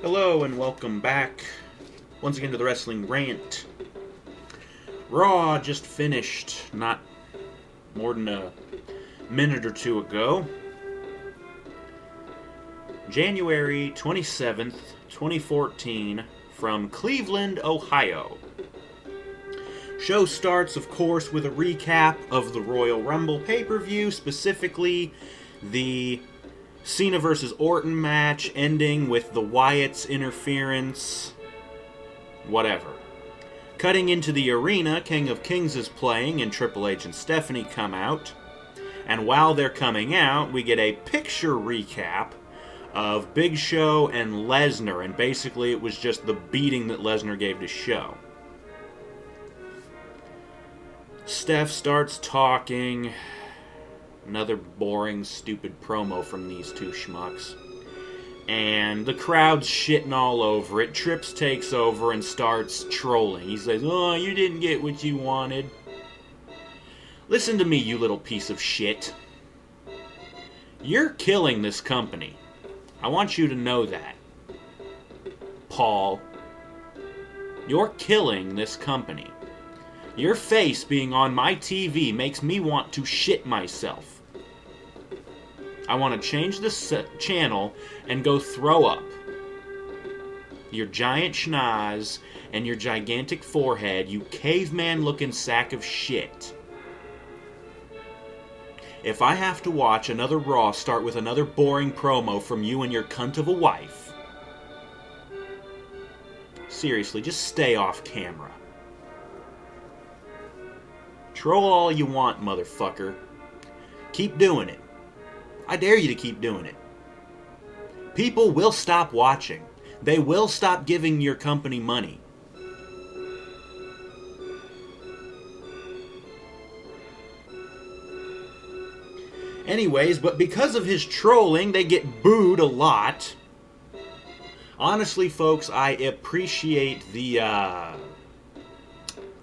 Hello and welcome back once again to the Wrestling Rant. Raw just finished not more than a minute or two ago. January 27th, 2014 from Cleveland, Ohio. Show starts, of course, with a recap of the Royal Rumble pay-per-view, specifically the Cena vs. Orton match, ending with the Wyatts' interference, whatever. Cutting into the arena, King of Kings is playing and Triple H and Stephanie come out. And while they're coming out, we get a picture recap of Big Show and Lesnar, and basically it was just the beating that Lesnar gave to Show. Steph starts talking. Another boring, stupid promo from these two schmucks. And the crowd's shitting all over it. Trips takes over and starts trolling. He says, "Oh, you didn't get what you wanted." Listen to me, you little piece of shit. You're killing this company. I want you to know that. Paul. You're killing this company. Your face being on my TV makes me want to shit myself. I want to change the channel and go throw up. Your giant schnoz and your gigantic forehead, you caveman-looking sack of shit. If I have to watch another Raw start with another boring promo from you and your cunt of a wife, seriously, just stay off camera. Troll all you want, motherfucker. Keep doing it. I dare you to keep doing it. People will stop watching. They will stop giving your company money. Anyways, but because of his trolling, they get booed a lot. Honestly, folks, I appreciate the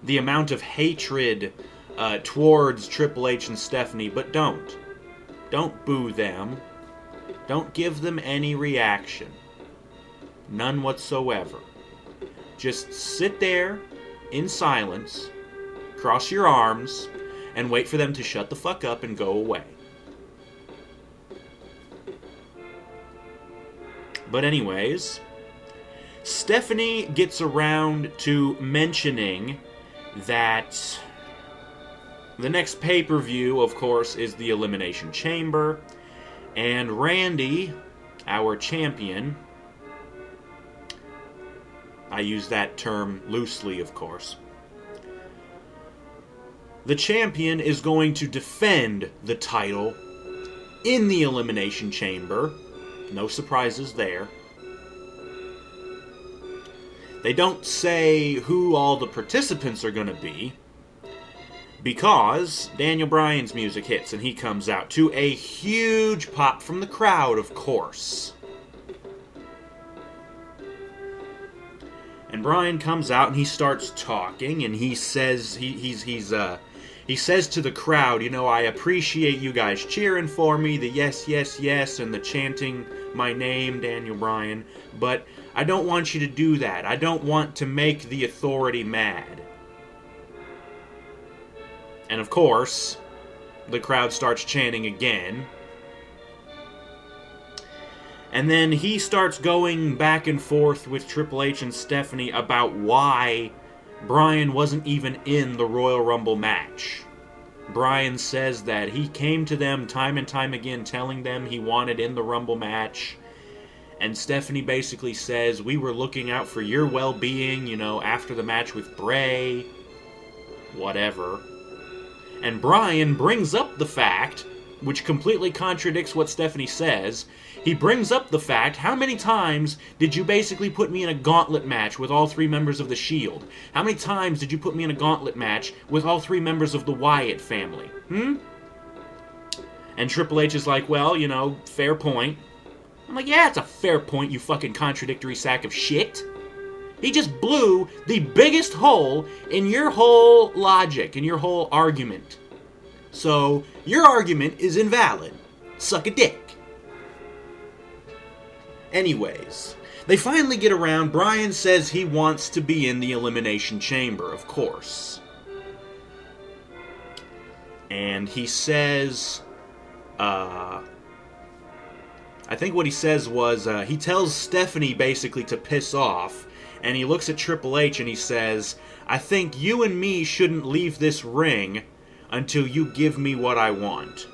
amount of hatred towards Triple H and Stephanie, but don't. Don't boo them. Don't give them any reaction. None whatsoever. Just sit there in silence, cross your arms, and wait for them to shut the fuck up and go away. But anyways, Stephanie gets around to mentioning that the next pay-per-view, of course, is the Elimination Chamber, and Randy, our champion, I use that term loosely, of course, the champion is going to defend the title in the Elimination Chamber. No surprises there. They don't say who all the participants are going to be, because Daniel Bryan's music hits and he comes out to a huge pop from the crowd, of course. And Bryan comes out and he starts talking, and he says he says to the crowd, you know, I appreciate you guys cheering for me, the yes, yes, yes, and the chanting my name, Daniel Bryan, but I don't want you to do that. I don't want to make the authority mad. And of course, the crowd starts chanting again. And then he starts going back and forth with Triple H and Stephanie about why Bryan wasn't even in the Royal Rumble match. Bryan says that he came to them time and time again telling them he wanted in the Rumble match. And Stephanie basically says, we were looking out for your well-being, you know, after the match with Bray. Whatever. And Bryan brings up the fact, which completely contradicts what Stephanie says, he brings up the fact, how many times did you basically put me in a gauntlet match with all three members of the Shield? How many times did you put me in a gauntlet match with all three members of the Wyatt family? And Triple H is like, well, you know, fair point. I'm like, yeah, it's a fair point, you fucking contradictory sack of shit. He just blew the biggest hole in your whole logic, in your whole argument. So, your argument is invalid. Suck a dick. Anyways, they finally get around. Bryan says he wants to be in the Elimination Chamber, of course. And he says, I think what he says was, he tells Stephanie basically to piss off, and he looks at Triple H and he says, I think you and me shouldn't leave this ring until you give me what I want.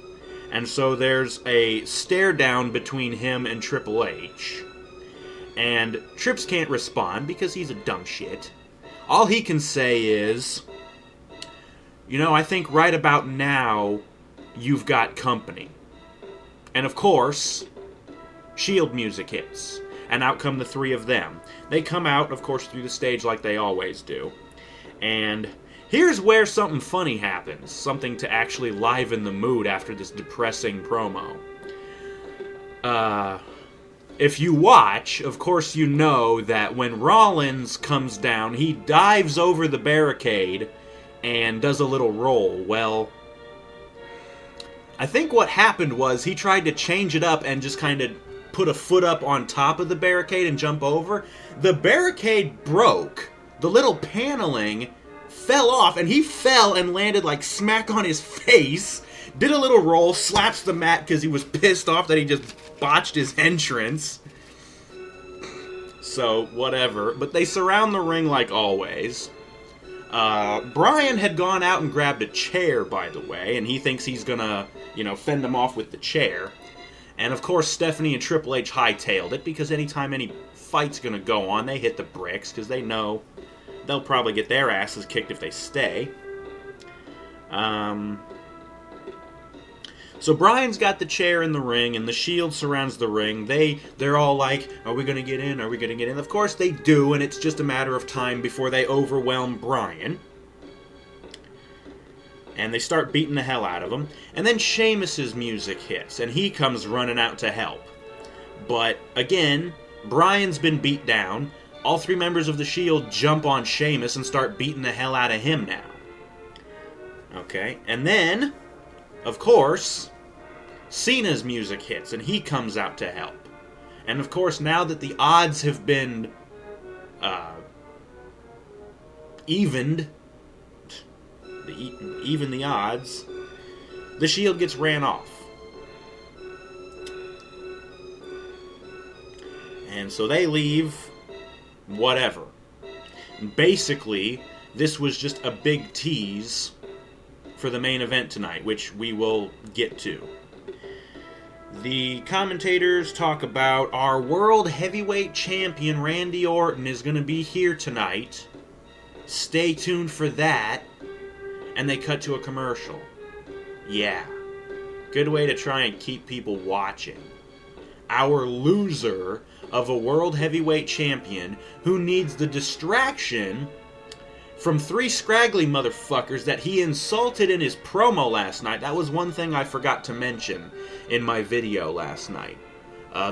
And so there's a stare down between him and Triple H. And Trips can't respond because he's a dumb shit. All he can say is, you know, I think right about now, you've got company. And of course, Shield music hits. And out come the three of them. They come out, of course, through the stage like they always do. And here's where something funny happens. Something to actually liven the mood after this depressing promo. If you watch, of course you know that when Rollins comes down, he dives over the barricade and does a little roll. Well, I think what happened was he tried to change it up and just kind of put a foot up on top of the barricade and jump over. The barricade broke. The little paneling fell off, and he fell and landed like smack on his face. Did a little roll, slaps the mat because he was pissed off that he just botched his entrance. So, whatever. But they surround the ring like always. Bryan had gone out and grabbed a chair, by the way, and he thinks he's gonna, fend them off with the chair. And of course, Stephanie and Triple H hightailed it, because anytime any fight's gonna go on, they hit the bricks, because they know they'll probably get their asses kicked if they stay. So Bryan's got the chair in the ring, and the Shield surrounds the ring. They're all like, are we going to get in? Are we going to get in? Of course they do, and it's just a matter of time before they overwhelm Bryan. And they start beating the hell out of him. And then Sheamus's music hits, and he comes running out to help. But, again, Bryan's been beat down. All three members of the Shield jump on Sheamus and start beating the hell out of him now. Okay, and then, of course, Cena's music hits, and he comes out to help. And of course, now that the odds have been evened, even the odds, the Shield gets ran off. And so they leave, whatever. Basically, this was just a big tease for the main event tonight, which we will get to. The commentators talk about our World Heavyweight Champion Randy Orton is going to be here tonight. Stay tuned for that. And they cut to a commercial. Yeah. Good way to try and keep people watching. Our loser of a World Heavyweight Champion who needs the distraction from three scraggly motherfuckers that he insulted in his promo last night. That was one thing I forgot to mention in my video last night.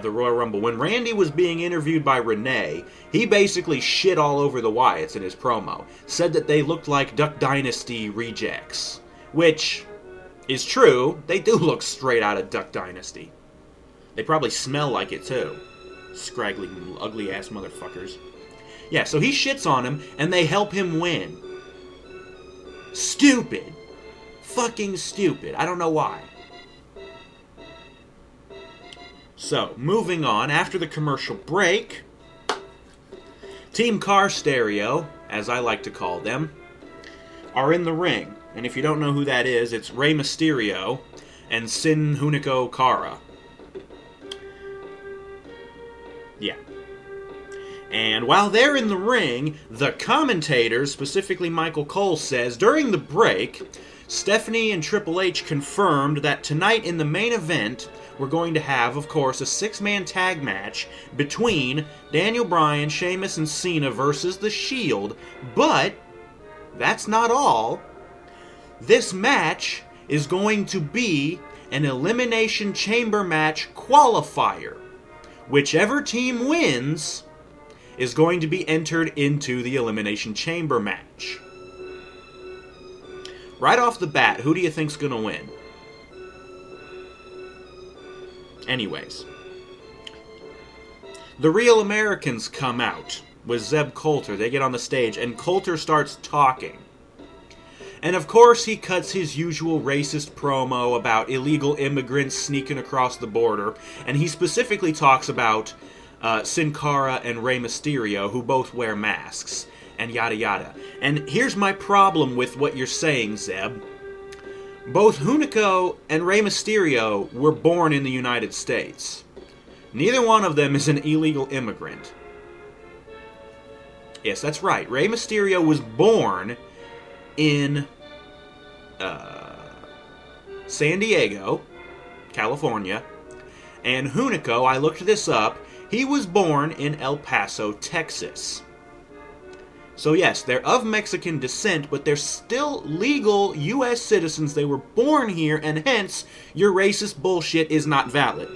The Royal Rumble. When Randy was being interviewed by Renee, he basically shit all over the Wyatts in his promo. Said that they looked like Duck Dynasty rejects. Which is true. They do look straight out of Duck Dynasty. They probably smell like it too. Scraggly, ugly-ass motherfuckers. Yeah, so he shits on him, and they help him win. Stupid. Fucking stupid. I don't know why. So, moving on, after the commercial break, Team Car Stereo, as I like to call them, are in the ring. And if you don't know who that is, it's Rey Mysterio and Sin Hunico Kara. Yeah. And while they're in the ring, the commentators, specifically Michael Cole, says, during the break, Stephanie and Triple H confirmed that tonight in the main event, we're going to have, of course, a 6-man tag match between Daniel Bryan, Sheamus, and Cena versus The Shield. But that's not all. This match is going to be an Elimination Chamber match qualifier. Whichever team wins is going to be entered into the Elimination Chamber match. Right off the bat, who do you think's going to win? Anyways. The Real Americans come out with Zeb Coulter. They get on the stage, and Coulter starts talking. And of course, he cuts his usual racist promo about illegal immigrants sneaking across the border, and he specifically talks about Sin Cara and Rey Mysterio, who both wear masks, and yada yada. And here's my problem with what you're saying, Zeb. Both Hunico and Rey Mysterio were born in the United States. Neither one of them is an illegal immigrant. Yes, that's right. Rey Mysterio was born in San Diego, California. And Hunico, I looked this up, he was born in El Paso, Texas. So yes, they're of Mexican descent, but they're still legal U.S. citizens. They were born here, and hence, your racist bullshit is not valid.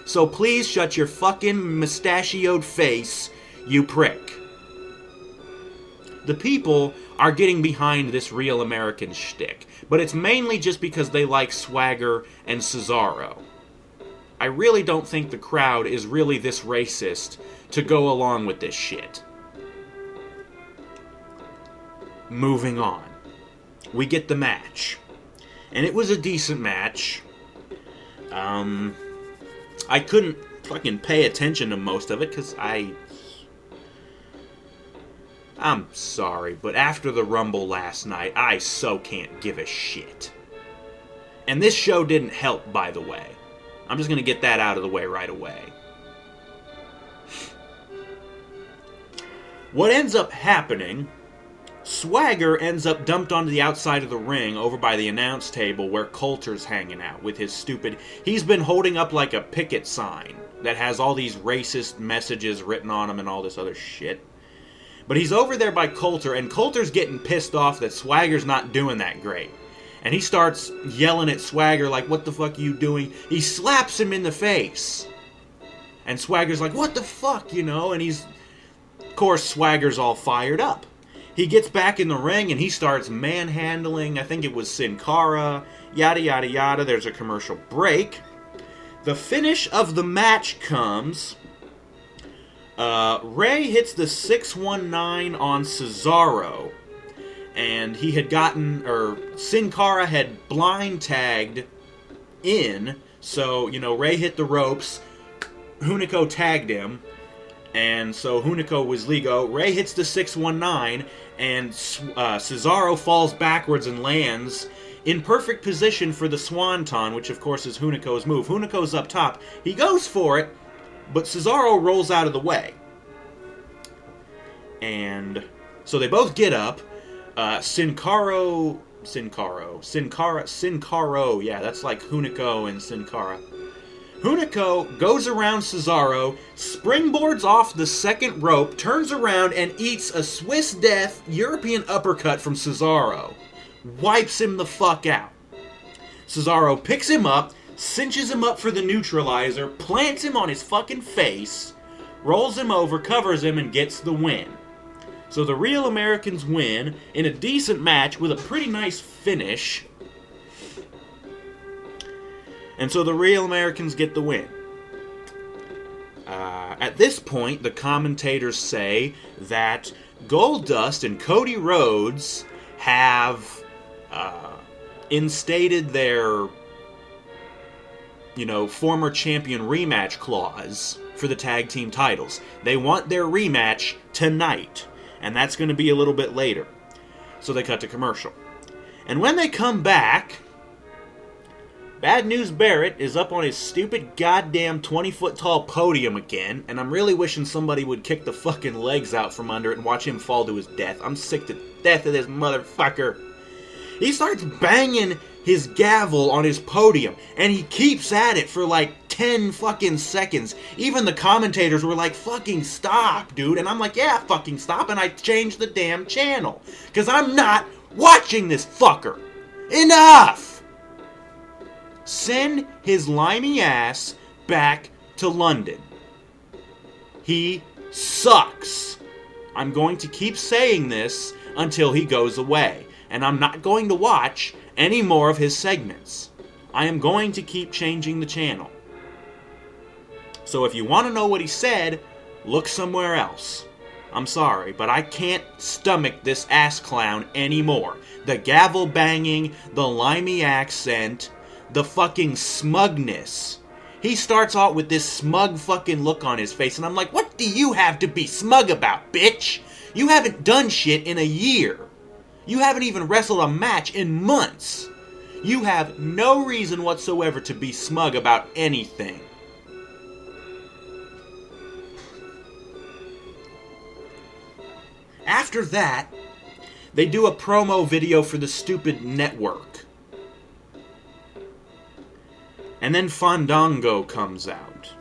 So please shut your fucking mustachioed face, you prick. The people are getting behind this Real American shtick, but it's mainly just because they like Swagger and Cesaro. I really don't think the crowd is really this racist to go along with this shit. Moving on. We get the match. And it was a decent match. I couldn't fucking pay attention to most of it because I'm sorry, but after the Rumble last night, I so can't give a shit. And this show didn't help, by the way. I'm just going to get that out of the way right away. What ends up happening, Swagger ends up dumped onto the outside of the ring over by the announce table where Coulter's hanging out with his stupid... He's been holding up like a picket sign that has all these racist messages written on him and all this other shit. But he's over there by Coulter, and Coulter's getting pissed off that Swagger's not doing that great. And he starts yelling at Swagger like, what the fuck are you doing? He slaps him in the face. And Swagger's like, what the fuck, you know? And he's... Of course, Swagger's all fired up. He gets back in the ring and he starts manhandling, I think it was Sin Cara, yada yada yada. There's a commercial break. The finish of the match comes... Ray hits the 619 on Cesaro, and he had Sin Cara had blind tagged in, so, Ray hit the ropes, Hunico tagged him, and so Hunico was Ligo. Ray hits the 619, and Cesaro falls backwards and lands in perfect position for the Swanton, which of course is Hunico's move. Hunico's up top. He goes for it, but Cesaro rolls out of the way. And so they both get up. Sin Cara, yeah, that's like Hunico and Sin Cara. Hunico goes around Cesaro, springboards off the second rope, turns around and eats a Swiss Death European uppercut from Cesaro. Wipes him the fuck out. Cesaro picks him up, cinches him up for the neutralizer, plants him on his fucking face, rolls him over, covers him, and gets the win. So the Real Americans win in a decent match with a pretty nice finish. And so the Real Americans get the win. At this point, the commentators say that Goldust and Cody Rhodes have instated their former champion rematch clause for the tag team titles. They want their rematch tonight, and that's going to be a little bit later. So they cut to commercial. And when they come back, Bad News Barrett is up on his stupid goddamn 20-foot-tall podium again, and I'm really wishing somebody would kick the fucking legs out from under it and watch him fall to his death. I'm sick to death of this motherfucker. He starts banging his gavel on his podium, and he keeps at it for like 10 fucking seconds. Even the commentators were like, fucking stop, dude. And I'm like, yeah, fucking stop, and I changed the damn channel. Because I'm not watching this fucker. Enough! Send his limey ass back to London. He sucks. I'm going to keep saying this until he goes away. And I'm not going to watch any more of his segments. I am going to keep changing the channel. So if you want to know what he said, look somewhere else. I'm sorry, but I can't stomach this ass clown anymore. The gavel banging, the limey accent, the fucking smugness. He starts out with this smug fucking look on his face, and I'm like, what do you have to be smug about, bitch? You haven't done shit in a year. You haven't even wrestled a match in months. You have no reason whatsoever to be smug about anything. After that, they do a promo video for the stupid network. And then Fandango comes out.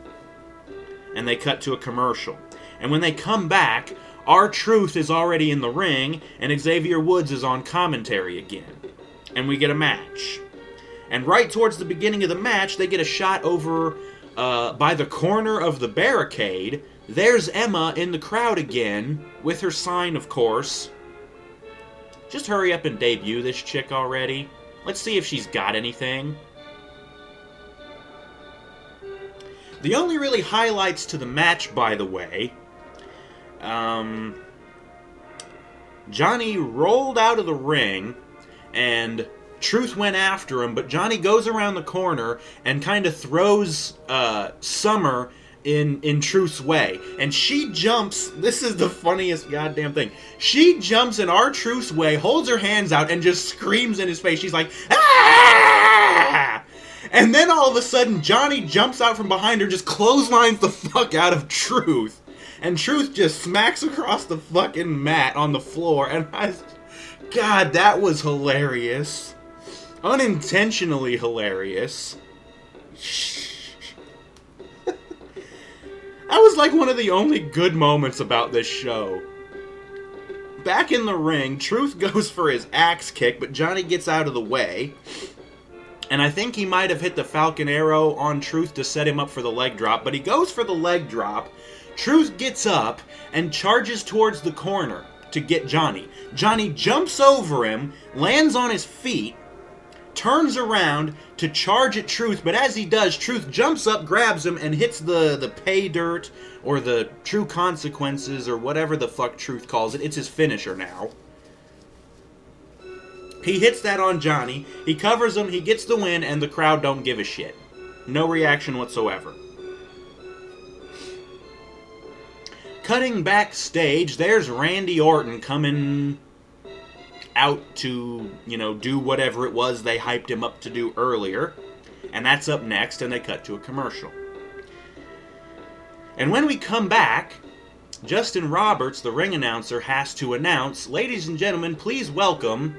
And they cut to a commercial. And when they come back, R-Truth is already in the ring, and Xavier Woods is on commentary again. And we get a match. And right towards the beginning of the match, they get a shot over by the corner of the barricade. There's Emma in the crowd again, with her sign, of course. Just hurry up and debut this chick already. Let's see if she's got anything. The only really highlights to the match, by the way, Johnny rolled out of the ring, and Truth went after him, but Johnny goes around the corner and kind of throws Summer in Truth's way. And she jumps, this is the funniest goddamn thing, she jumps in R-Truth's way, holds her hands out, and just screams in his face. She's like, ah! And then all of a sudden, Johnny jumps out from behind her, just clotheslines the fuck out of Truth. And Truth just smacks across the fucking mat on the floor. And God, that was hilarious. Unintentionally hilarious. That was like one of the only good moments about this show. Back in the ring, Truth goes for his axe kick, but Johnny gets out of the way. And I think he might have hit the Falcon Arrow on Truth to set him up for the leg drop, but he goes for the leg drop. Truth gets up and charges towards the corner to get Johnny. Johnny jumps over him, lands on his feet, turns around to charge at Truth, but as he does, Truth jumps up, grabs him, and hits the pay dirt, or the true consequences, or whatever the fuck Truth calls it. It's his finisher now. He hits that on Johnny, he covers him, he gets the win, and the crowd don't give a shit. No reaction whatsoever. Cutting backstage, there's Randy Orton coming out to, do whatever it was they hyped him up to do earlier. And that's up next, and they cut to a commercial. And when we come back, Justin Roberts, the ring announcer, has to announce, ladies and gentlemen, please welcome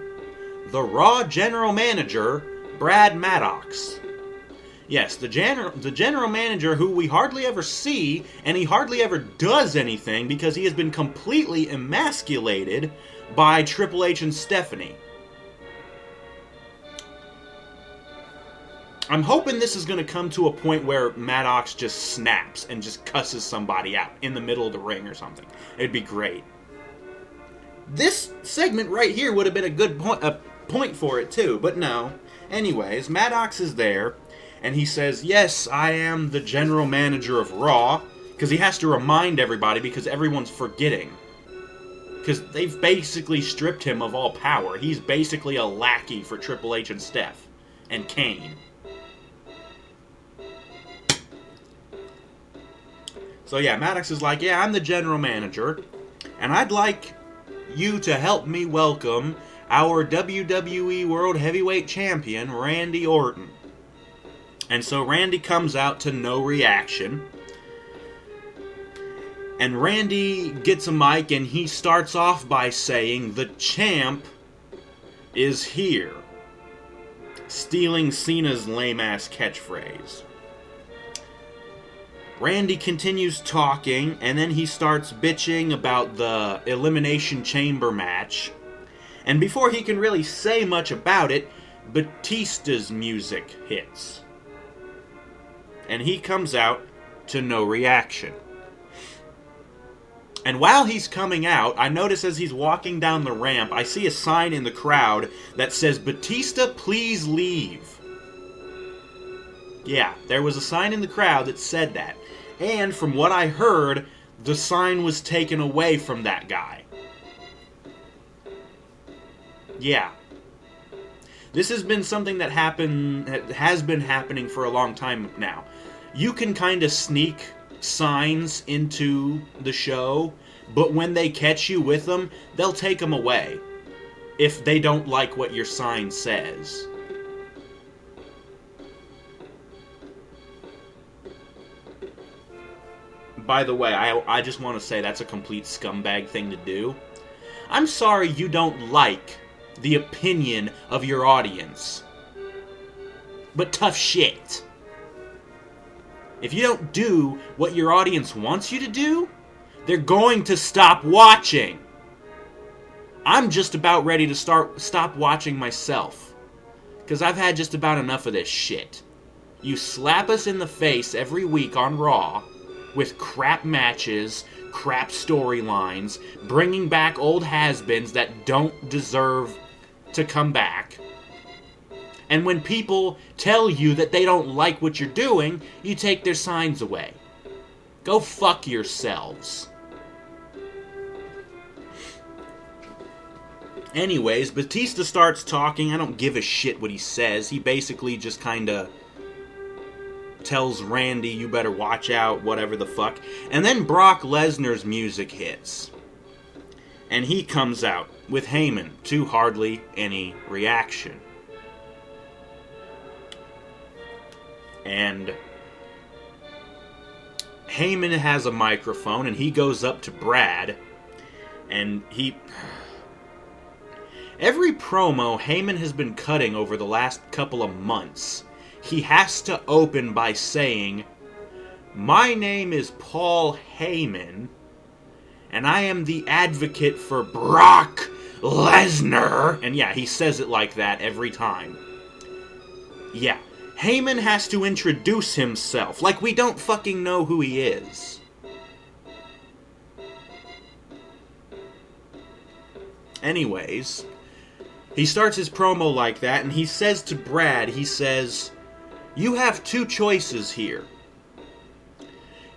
the Raw General Manager, Brad Maddox. Yes, the general manager who we hardly ever see, and he hardly ever does anything because he has been completely emasculated by Triple H and Stephanie. I'm hoping this is going to come to a point where Maddox just snaps and just cusses somebody out in the middle of the ring or something. It'd be great. This segment right here would have been a good point for it too, but no. Anyways, Maddox is there, and he says, yes, I am the general manager of Raw, because he has to remind everybody because everyone's forgetting. Because they've basically stripped him of all power. He's basically a lackey for Triple H and Steph. And Kane. So yeah, Maddox is like, yeah, I'm the general manager, and I'd like you to help me welcome our WWE World Heavyweight Champion, Randy Orton. And so Randy comes out to no reaction. And Randy gets a mic and he starts off by saying, the champ is here. Stealing Cena's lame-ass catchphrase. Randy continues talking, and then he starts bitching about the Elimination Chamber match. And before he can really say much about it, Batista's music hits. And he comes out to no reaction. And while he's coming out, I notice as he's walking down the ramp, I see a sign in the crowd that says, Batista, please leave. Yeah, there was a sign in the crowd that said that. And from what I heard, the sign was taken away from that guy. Yeah. This has been something that has been happening for a long time now. You can kind of sneak signs into the show, but when they catch you with them, they'll take them away if they don't like what your sign says. By the way, I just want to say that's a complete scumbag thing to do. I'm sorry you don't like the opinion of your audience, but tough shit. If you don't do what your audience wants you to do, they're going to stop watching. I'm just about ready to stop watching myself, because I've had just about enough of this shit. You slap us in the face every week on Raw with crap matches, crap storylines, bringing back old has-beens that don't deserve to come back. And when people tell you that they don't like what you're doing, you take their signs away. Go fuck yourselves. Anyways, Batista starts talking. I don't give a shit what he says. He basically just kinda tells Randy, you better watch out, whatever the fuck. And then Brock Lesnar's music hits. And he comes out with Heyman to hardly any reaction. And Heyman has a microphone and he goes up to Brad and every promo Heyman has been cutting over the last couple of months, he has to open by saying, "My name is Paul Heyman, and I am the advocate for Brock Lesnar." And yeah, he says it like that every time. Yeah, Heyman has to introduce himself, like we don't fucking know who he is. Anyways, he starts his promo like that, and he says to Brad, he says, "You have two choices here.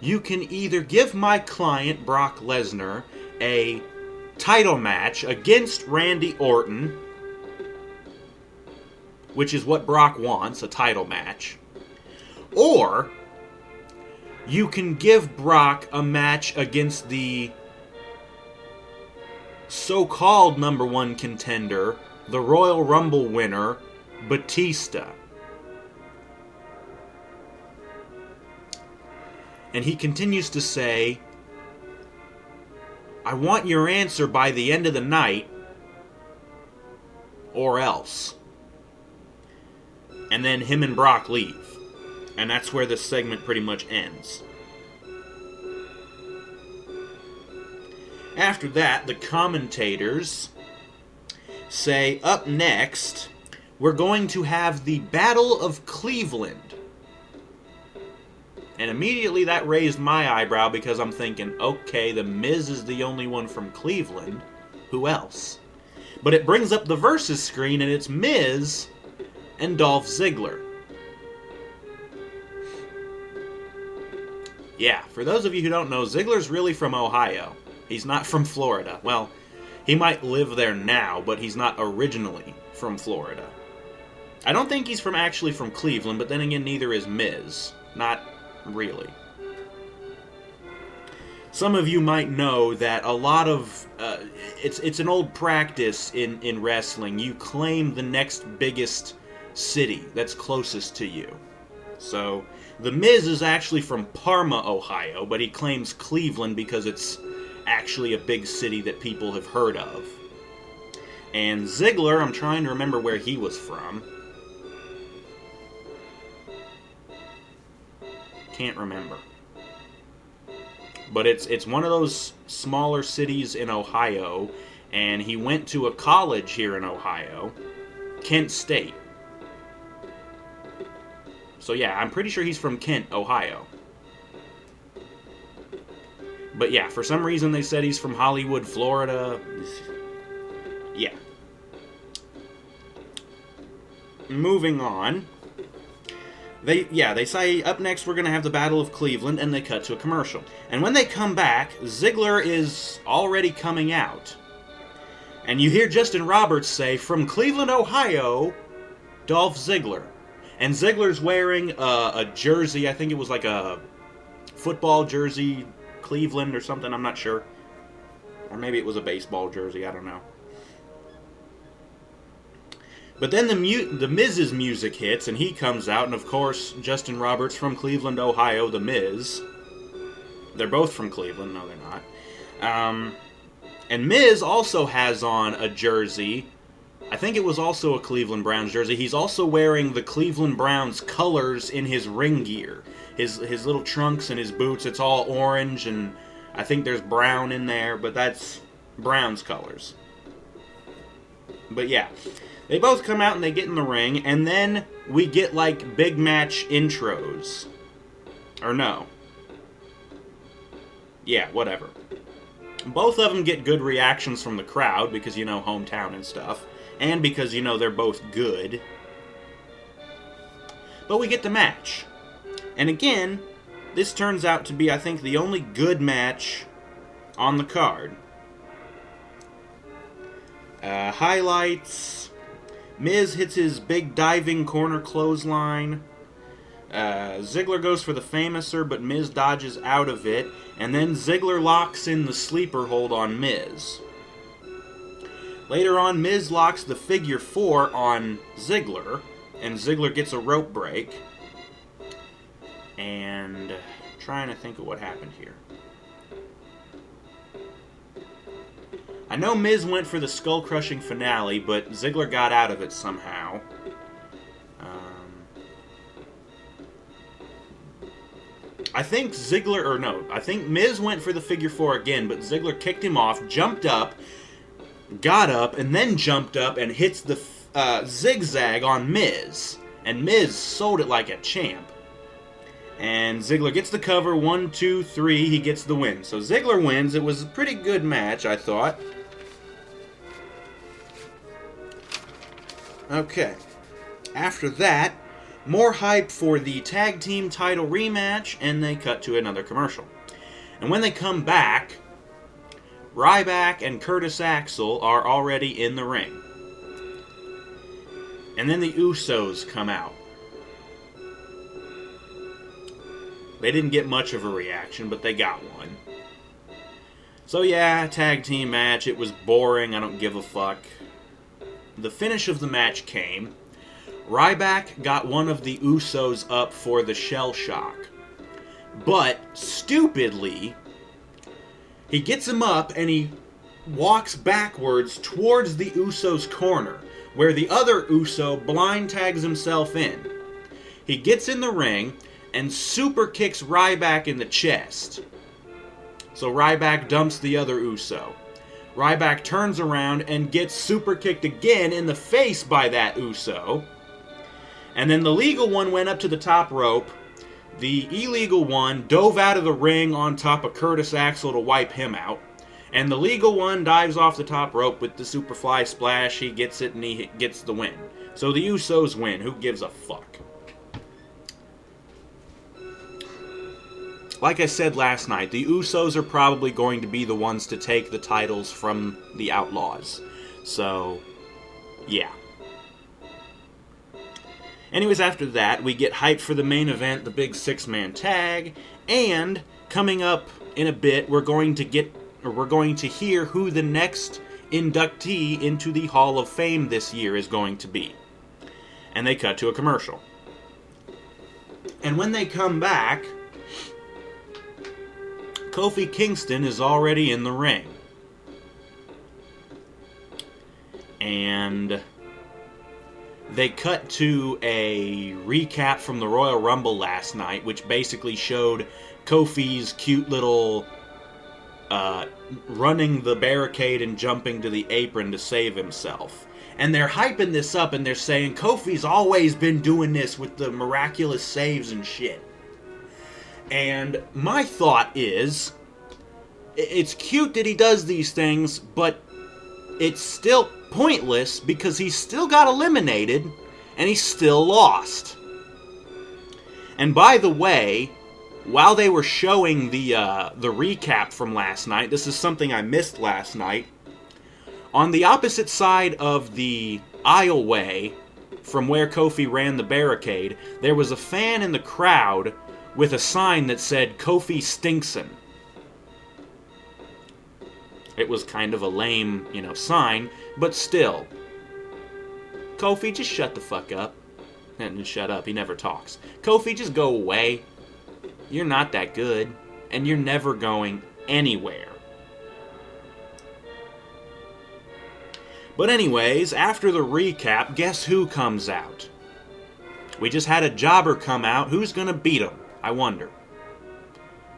You can either give my client, Brock Lesnar, a title match against Randy Orton," which is what Brock wants, a title match, "or you can give Brock a match against the so-called number one contender, the Royal Rumble winner, Batista." And he continues to say, "I want your answer by the end of the night, or else." And then him and Brock leave. And that's where this segment pretty much ends. After that, the commentators say, up next, we're going to have the Battle of Cleveland. And immediately that raised my eyebrow because I'm thinking, okay, the Miz is the only one from Cleveland. Who else? But it brings up the versus screen and it's Miz and Dolph Ziggler. Yeah, for those of you who don't know, Ziggler's really from Ohio. He's not from Florida. Well, he might live there now, but he's not originally from Florida. I don't think he's actually from Cleveland, but then again, neither is Miz. Not really. Some of you might know that a lot of it's an old practice in wrestling. You claim the next biggest city that's closest to you. So the Miz is actually from Parma, Ohio, but he claims Cleveland because it's actually a big city that people have heard of. And Ziggler, I'm trying to remember where he was from. Can't remember. But it's one of those smaller cities in Ohio, and he went to a college here in Ohio, Kent State. So yeah, I'm pretty sure he's from Kent, Ohio. But yeah, for some reason they said he's from Hollywood, Florida. Yeah. Moving on. They say, up next we're going to have the Battle of Cleveland, and they cut to a commercial. And when they come back, Ziggler is already coming out. And you hear Justin Roberts say, from Cleveland, Ohio, Dolph Ziggler. And Ziggler's wearing a jersey, I think it was like a football jersey, Cleveland or something, I'm not sure. Or maybe it was a baseball jersey, I don't know. But then the Miz's music hits, and he comes out, and of course, Justin Roberts from Cleveland, Ohio, the Miz. They're both from Cleveland, no they're not. And Miz also has on a jersey, I think it was also a Cleveland Browns jersey. He's also wearing the Cleveland Browns colors in his ring gear. His little trunks and his boots, it's all orange, and I think there's brown in there, but that's Browns colors. But yeah. They both come out and they get in the ring, and then we get, like, big match intros. Or no. Yeah, whatever. Both of them get good reactions from the crowd, because, you know, hometown and stuff. And because, you know, they're both good. But we get the match. And again, this turns out to be, I think, the only good match on the card. Highlights... Miz hits his big diving corner clothesline. Ziggler goes for the Famouser, but Miz dodges out of it. And then Ziggler locks in the sleeper hold on Miz. Later on, Miz locks the figure 4 on Ziggler. And Ziggler gets a rope break. And trying to think of what happened here. I know Miz went for the skull-crushing finale, but Ziggler got out of it somehow. I think Miz went for the figure 4 again, but Ziggler kicked him off, jumped up, got up, and then jumped up and hits the zigzag on Miz. And Miz sold it like a champ. And Ziggler gets the cover, 1, 2, 3, he gets the win. So Ziggler wins. It was a pretty good match, I thought. Okay. After that, more hype for the tag team title rematch, and they cut to another commercial. And when they come back, Ryback and Curtis Axel are already in the ring. And then the Usos come out. They didn't get much of a reaction, but they got one. So yeah, tag team match. It was boring. I don't give a fuck. The finish of the match came. Ryback got one of the Usos up for the shell shock. But, stupidly, he gets him up and he walks backwards towards the Usos' corner, where the other Uso blind tags himself in. He gets in the ring and super kicks Ryback in the chest. So Ryback dumps the other Uso. Ryback turns around and gets super kicked again in the face by that Uso. And then the legal one went up to the top rope. The illegal one dove out of the ring on top of Curtis Axel to wipe him out. And the legal one dives off the top rope with the Superfly Splash. He gets it and he gets the win. So the Usos win. Who gives a fuck? Like I said last night, the Usos are probably going to be the ones to take the titles from the Outlaws. So, yeah. Anyways, after that, we get hyped for the main event, the big 6-man tag, and coming up in a bit, we're going to hear who the next inductee into the Hall of Fame this year is going to be. And they cut to a commercial. And when they come back, Kofi Kingston is already in the ring. And they cut to a recap from the Royal Rumble last night, which basically showed Kofi's cute little running the barricade and jumping to the apron to save himself. And they're hyping this up and they're saying Kofi's always been doing this with the miraculous saves and shit. And my thought is, it's cute that he does these things, but it's still pointless because he still got eliminated and he still lost. And by the way, while they were showing the recap from last night, this is something I missed last night. On the opposite side of the aisleway from where Kofi ran the barricade, there was a fan in the crowd with a sign that said, Kofi Stinksin. It was kind of a lame, sign, but still. Kofi, just shut the fuck up. And shut up, he never talks. Kofi, just go away. You're not that good, and you're never going anywhere. But anyways, after the recap, guess who comes out? We just had a jobber come out. Who's gonna beat him? I wonder.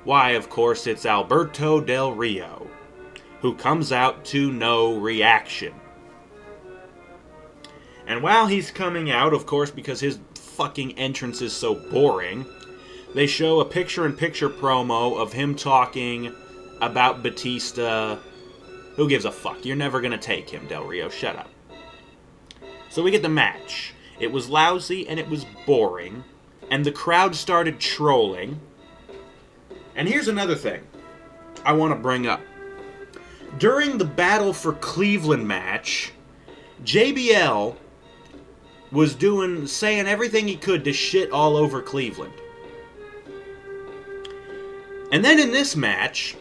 Why, of course, it's Alberto Del Rio, who comes out to no reaction. And while he's coming out, of course, because his fucking entrance is so boring, they show a picture-in-picture promo of him talking about Batista. Who gives a fuck? You're never gonna take him, Del Rio. Shut up. So we get the match. It was lousy and it was boring, and the crowd started trolling. And here's another thing I want to bring up. During the Battle for Cleveland match, JBL was saying everything he could to shit all over Cleveland. And then in this match,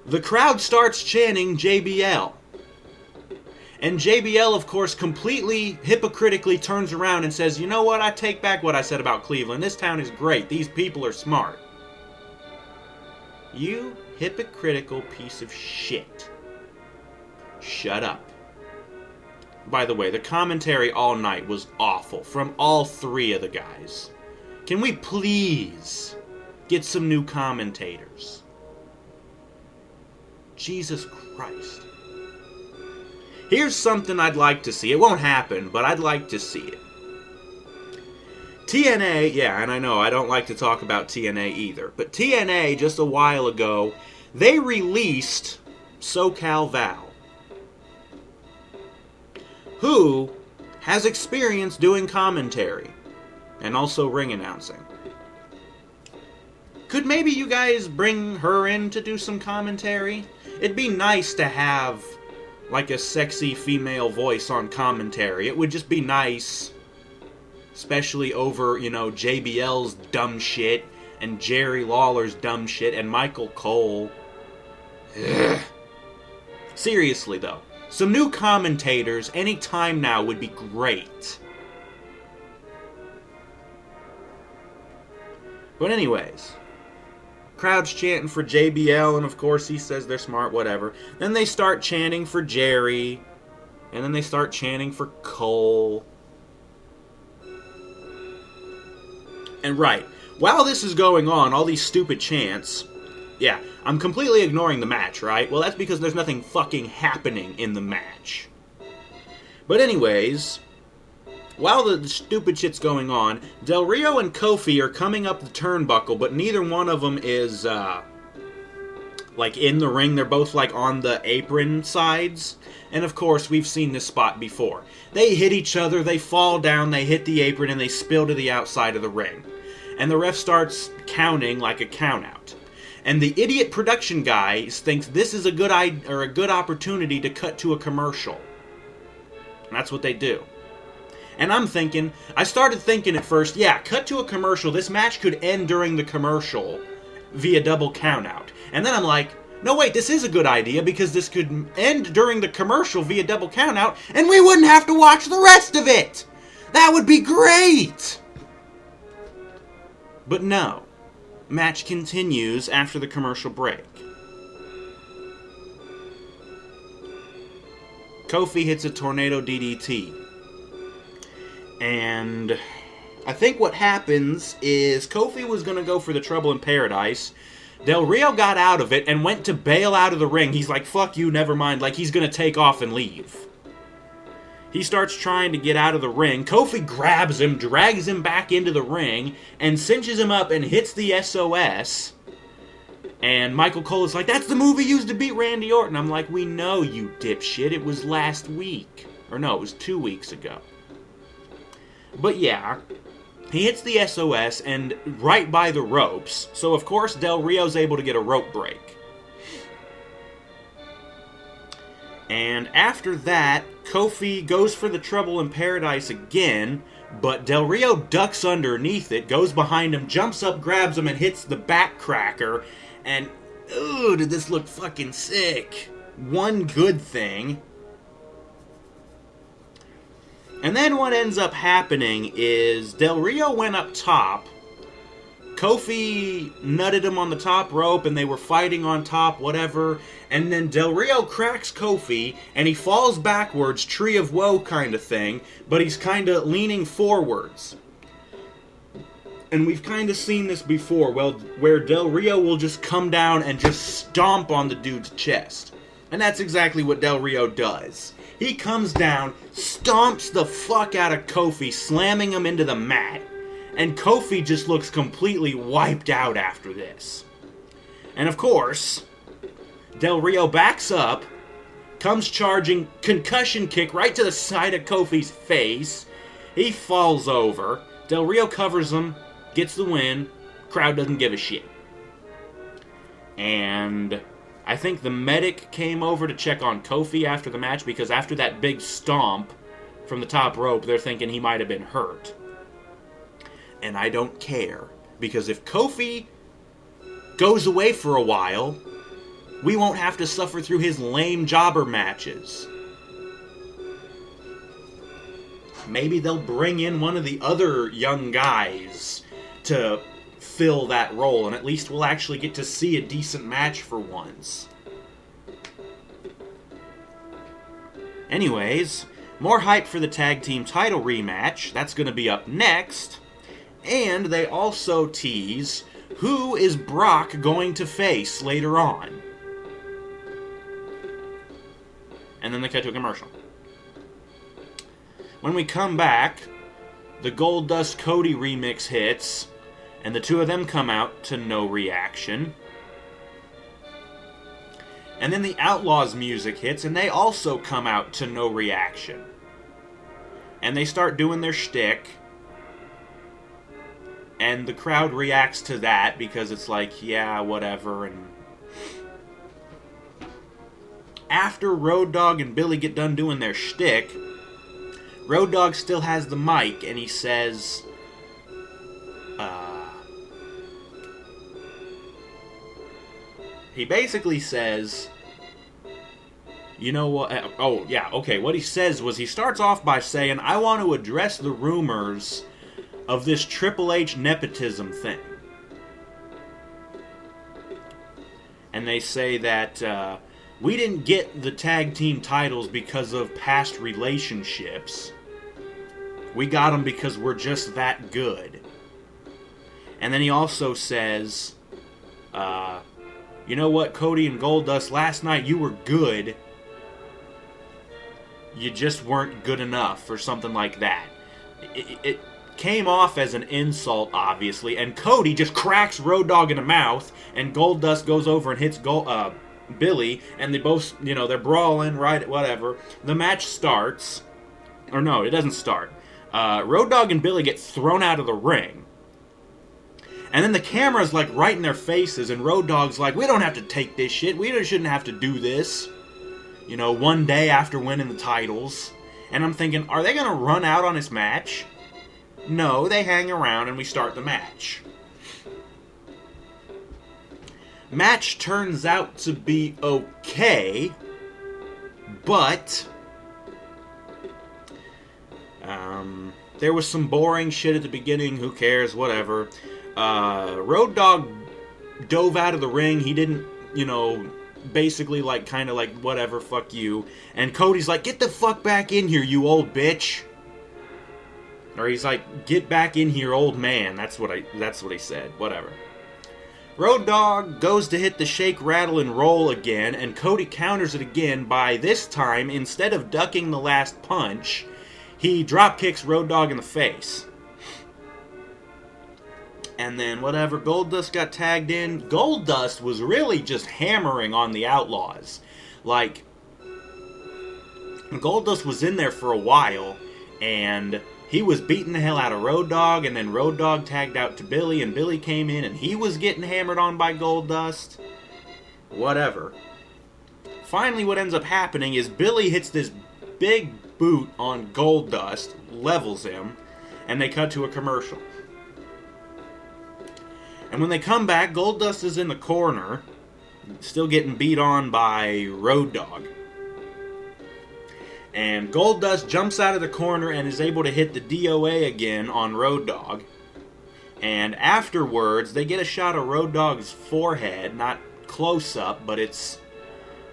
the crowd starts chanting JBL. And JBL, of course, completely hypocritically turns around and says, you know what, I take back what I said about Cleveland. This town is great. These people are smart. You hypocritical piece of shit. Shut up. By the way, the commentary all night was awful from all three of the guys. Can we please get some new commentators? Jesus Christ. Here's something I'd like to see. It won't happen, but I'd like to see it. TNA, yeah, and I know I don't like to talk about TNA either, but TNA, just a while ago, they released SoCal Val, who has experience doing commentary and also ring announcing. Could maybe you guys bring her in to do some commentary? It'd be nice to have like a sexy female voice on commentary. It would just be nice, especially over, JBL's dumb shit and Jerry Lawler's dumb shit and Michael Cole. Ugh. Seriously though, some new commentators any time now would be great. But anyways, crowd's chanting for JBL, and of course he says they're smart, whatever. Then they start chanting for Jerry, and then they start chanting for Cole. And right, while this is going on, all these stupid chants, yeah, I'm completely ignoring the match, right? Well, that's because there's nothing fucking happening in the match. But anyways, while the stupid shit's going on, Del Rio and Kofi are coming up the turnbuckle, but neither one of them is, in the ring. They're both, on the apron sides. And, of course, we've seen this spot before. They hit each other, they fall down, they hit the apron, and they spill to the outside of the ring. And the ref starts counting like a count-out. And the idiot production guys thinks this is a good opportunity to cut to a commercial. And that's what they do. And I started thinking at first, yeah, cut to a commercial. This match could end during the commercial via double countout. And then I'm like, no, wait, this is a good idea because this could end during the commercial via double countout and we wouldn't have to watch the rest of it. That would be great. But no. Match continues after the commercial break. Kofi hits a tornado DDT. And I think what happens is Kofi was going to go for the Trouble in Paradise. Del Rio got out of it and went to bail out of the ring. He's like, fuck you, never mind. Like, he's going to take off and leave. He starts trying to get out of the ring. Kofi grabs him, drags him back into the ring, and cinches him up and hits the SOS. And Michael Cole is like, that's the move he used to beat Randy Orton. I'm like, we know, you dipshit. It was last week. Or no, it was 2 weeks ago. But yeah, He hits the SOS and right by the ropes, so of course Del Rio's able to get a rope break. And after that, Kofi goes for the Trouble in Paradise again, but Del Rio ducks underneath it, goes behind him, jumps up, grabs him, and hits the back cracker. And, ooh, did this look fucking sick. One good thing. And then what ends up happening is Del Rio went up top. Kofi nutted him on the top rope and they were fighting on top, whatever. And then Del Rio cracks Kofi and he falls backwards, Tree of Woe kind of thing, but he's kind of leaning forwards. And we've kind of seen this before, where Del Rio will just come down and just stomp on the dude's chest. And that's exactly what Del Rio does. He comes down, stomps the fuck out of Kofi, slamming him into the mat. And Kofi just looks completely wiped out after this. And of course, Del Rio backs up, comes charging, concussion kick right to the side of Kofi's face. He falls over. Del Rio covers him, gets the win. Crowd doesn't give a shit. And I think the medic came over to check on Kofi after the match because after that big stomp from the top rope, they're thinking he might have been hurt. And I don't care, because if Kofi goes away for a while, we won't have to suffer through his lame jobber matches. Maybe they'll bring in one of the other young guys to fill that role, and at least we'll actually get to see a decent match for once. Anyways, more hype for the tag team title rematch. That's going to be up next. And they also tease who is Brock going to face later on. And then they cut to a commercial. When we come back, the Goldust Cody remix hits, and the two of them come out to no reaction. And then the Outlaws music hits, and they also come out to no reaction. And they start doing their shtick. And the crowd reacts to that because it's like, yeah, whatever. And after Road Dogg and Billy get done doing their shtick, Road Dogg still has the mic and he says, he basically says, you know what? Oh, yeah, okay. What he says was he starts off by saying, I want to address the rumors of this Triple H nepotism thing. And they say that we didn't get the tag team titles because of past relationships. We got them because we're just that good. And then he also says, you know what, Cody and Goldust, last night you were good. You just weren't good enough, or something like that. It came off as an insult, obviously, and Cody just cracks Road Dogg in the mouth, and Goldust goes over and hits Billy, and they both, they're brawling, right, whatever. The match starts. Or no, it doesn't start. Road Dogg and Billy get thrown out of the ring. And then the camera's, right in their faces, and Road Dogg's like, we don't have to take this shit. We shouldn't have to do this. One day after winning the titles. And I'm thinking, are they going to run out on this match? No, they hang around and we start the match. Match turns out to be okay, but there was some boring shit at the beginning. Who cares? Whatever. Road Dogg dove out of the ring. He didn't, basically whatever, fuck you. And Cody's like, get the fuck back in here, you old bitch. Or he's like, get back in here, old man. That's what he said. Whatever. Road Dogg goes to hit the shake, rattle, and roll again, and Cody counters it again by, this time, instead of ducking the last punch, he drop kicks Road Dogg in the face. And then, whatever, Goldust got tagged in. Goldust was really just hammering on the Outlaws. Goldust was in there for a while, and he was beating the hell out of Road Dogg, and then Road Dogg tagged out to Billy, and Billy came in, and he was getting hammered on by Goldust. Whatever. Finally, what ends up happening is Billy hits this big boot on Goldust, levels him, and they cut to a commercial. And when they come back, Goldust is in the corner, still getting beat on by Road Dogg. And Goldust jumps out of the corner and is able to hit the DOA again on Road Dogg. And afterwards, they get a shot of Road Dogg's forehead, not close up, but it's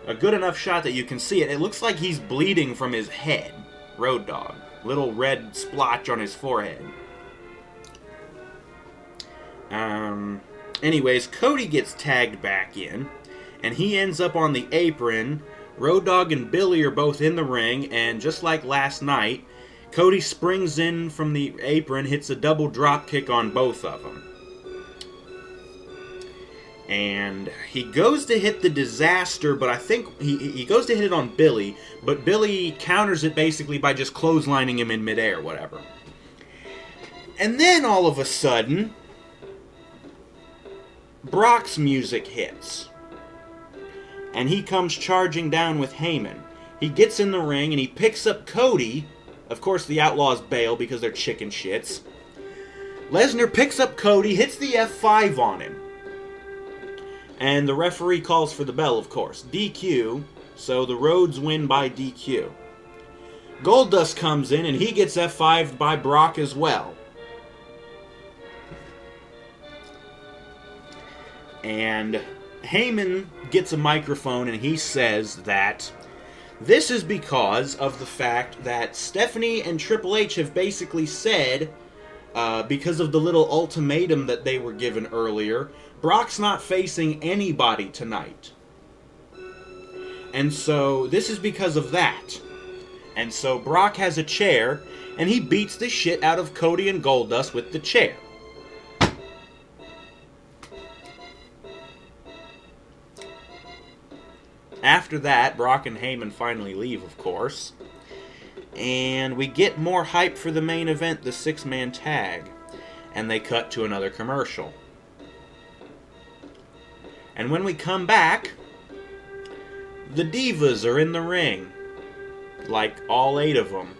a good enough shot that you can see it. It looks like he's bleeding from his head, Road Dogg. Little red splotch on his forehead. Anyways, Cody gets tagged back in, and he ends up on the apron. Road Dogg and Billy are both in the ring, and just like last night, Cody springs in from the apron, hits a double drop kick on both of them. And he goes to hit the disaster, but I think he goes to hit it on Billy, but Billy counters it basically by just clotheslining him in midair, whatever. And then all of a sudden, Brock's music hits. And he comes charging down with Heyman. He gets in the ring and he picks up Cody. Of course, the Outlaws bail because they're chicken shits. Lesnar picks up Cody, hits the F5 on him. And the referee calls for the bell, of course. DQ, so the Rhodes win by DQ. Goldust comes in and he gets F5'd by Brock as well. And Heyman gets a microphone and he says that this is because of the fact that Stephanie and Triple H have basically said, because of the little ultimatum that they were given earlier, Brock's not facing anybody tonight. And so this is because of that. And so Brock has a chair and he beats the shit out of Cody and Goldust with the chair. After that, Brock and Heyman finally leave, of course. And we get more hype for the main event, the 6-man tag. And they cut to another commercial. And when we come back, the Divas are in the ring. Like all 8 of them.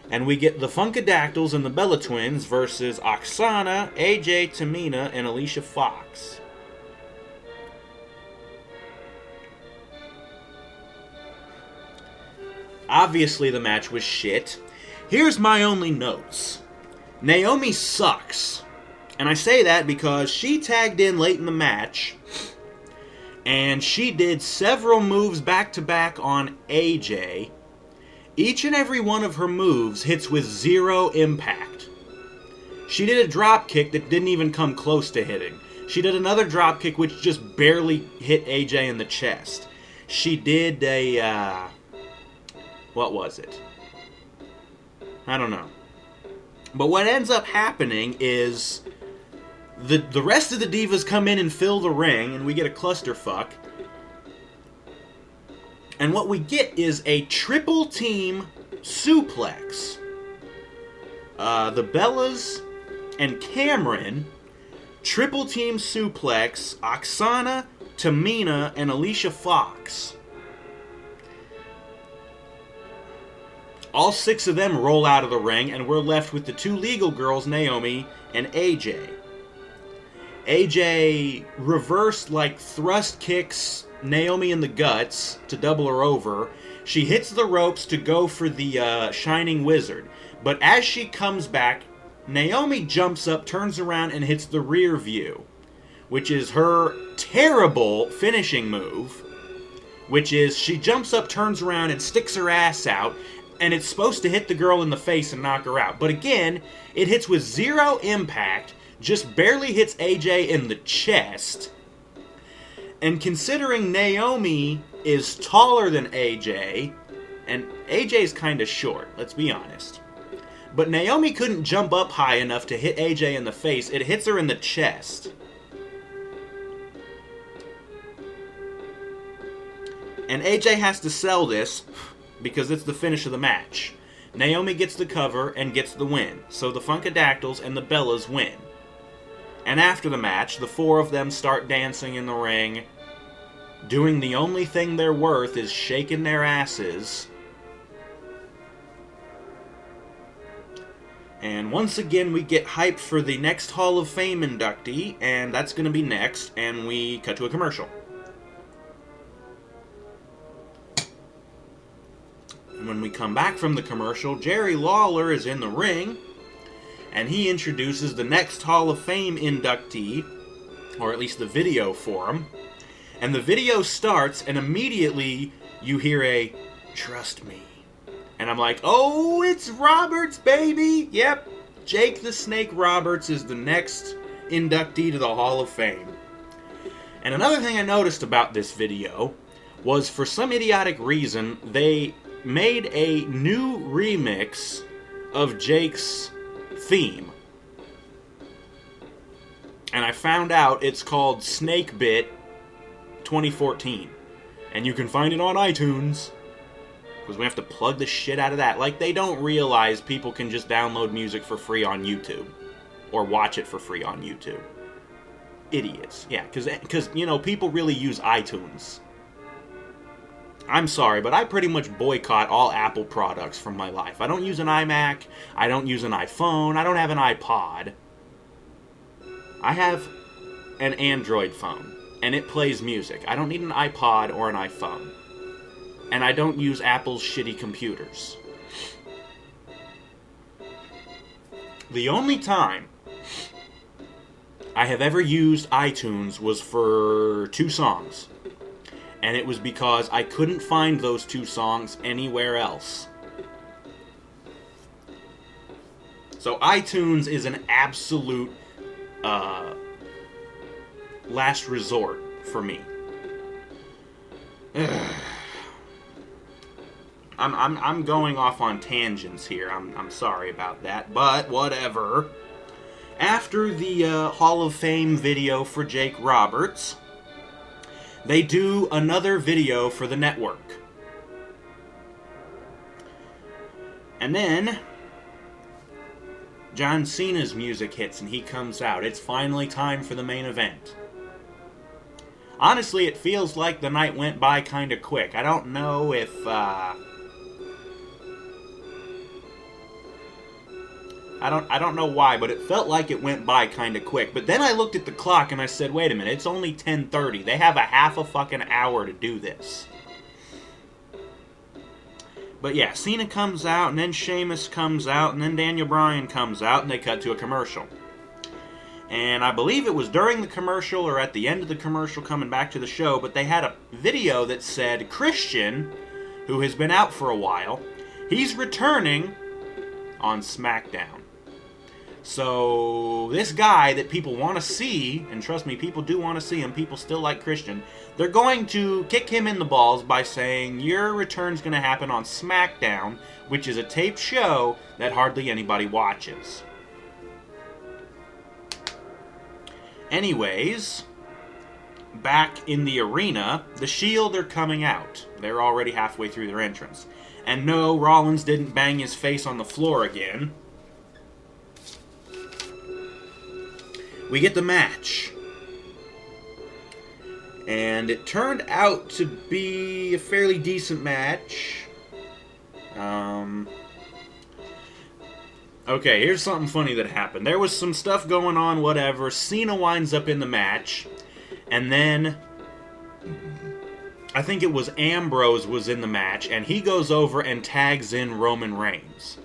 And we get the Funkadactyls and the Bella Twins versus Oksana, AJ, Tamina, and Alicia Fox. Obviously, the match was shit. Here's my only notes. Naomi sucks. And I say that because she tagged in late in the match, and she did several moves back-to-back on AJ. Each and every one of her moves hits with 0 impact. She did a drop kick that didn't even come close to hitting. She did another drop kick which just barely hit AJ in the chest. She did a... what was it? I don't know. But what ends up happening is the rest of the Divas come in and fill the ring, and we get a clusterfuck. And what we get is a triple team suplex. The Bellas and Cameron triple team suplex Oksana, Tamina, and Alicia Fox. All 6 of them roll out of the ring, and we're left with the 2 legal girls, Naomi and AJ. AJ reverse, thrust kicks Naomi in the guts to double her over. She hits the ropes to go for the Shining Wizard. But as she comes back, Naomi jumps up, turns around, and hits the rear view, which is her terrible finishing move, which is she jumps up, turns around, and sticks her ass out, and it's supposed to hit the girl in the face and knock her out. But again, it hits with 0 impact, just barely hits AJ in the chest. And considering Naomi is taller than AJ, and AJ's kind of short, let's be honest. But Naomi couldn't jump up high enough to hit AJ in the face. It hits her in the chest. And AJ has to sell this because it's the finish of the match. Naomi gets the cover and gets the win, so the Funkadactyls and the Bellas win. And after the match, the four of them start dancing in the ring, doing the only thing they're worth is shaking their asses. And once again, we get hyped for the next Hall of Fame inductee, and that's going to be next, and we cut to a commercial. And when we come back from the commercial, Jerry Lawler is in the ring, and he introduces the next Hall of Fame inductee, or at least the video for him. And the video starts, and immediately you hear a, "Trust me." And I'm like, oh, it's Roberts, baby! Yep, Jake the Snake Roberts is the next inductee to the Hall of Fame. And another thing I noticed about this video was, for some idiotic reason, they made a new remix of Jake's theme. And I found out it's called Snake Bit 2014. And you can find it on iTunes. Because we have to plug the shit out of that. Like, they don't realize people can just download music for free on YouTube. Or watch it for free on YouTube. Idiots. Yeah, because you know, people really use iTunes. I'm sorry, but I pretty much boycott all Apple products from my life. I don't use an iMac. I don't use an iPhone. I don't have an iPod. I have an Android phone. And it plays music. I don't need an iPod or an iPhone. And I don't use Apple's shitty computers. The only time I have ever used iTunes was for 2 songs. And it was because I couldn't find those 2 songs anywhere else. So iTunes is an absolute last resort for me. I'm going off on tangents here. I'm sorry about that, but whatever. After the Hall of Fame video for Jake Roberts, they do another video for the network. And then John Cena's music hits and he comes out. It's finally time for the main event. Honestly, it feels like the night went by kind of quick. I don't know if I don't know why, but it felt like it went by kind of quick. But then I looked at the clock and I said, wait a minute, it's only 10:30. They have a half a fucking hour to do this. But yeah, Cena comes out, and then Sheamus comes out, and then Daniel Bryan comes out, and they cut to a commercial. And I believe it was during the commercial or at the end of the commercial coming back to the show, but they had a video that said Christian, who has been out for a while, he's returning on SmackDown. So this guy that people want to see, and trust me, people do want to see him, people still like Christian, they're going to kick him in the balls by saying your return's going to happen on SmackDown, which is a taped show that hardly anybody watches. Anyways, back in the arena, the Shield are coming out. They're already halfway through their entrance. And no, Rollins didn't bang his face on the floor again. We get the match. And it turned out to be a fairly decent match. Okay, here's something funny that happened. There was some stuff going on, whatever. Cena winds up in the match. And then I think it was Ambrose was in the match, and he goes over and tags in Roman Reigns.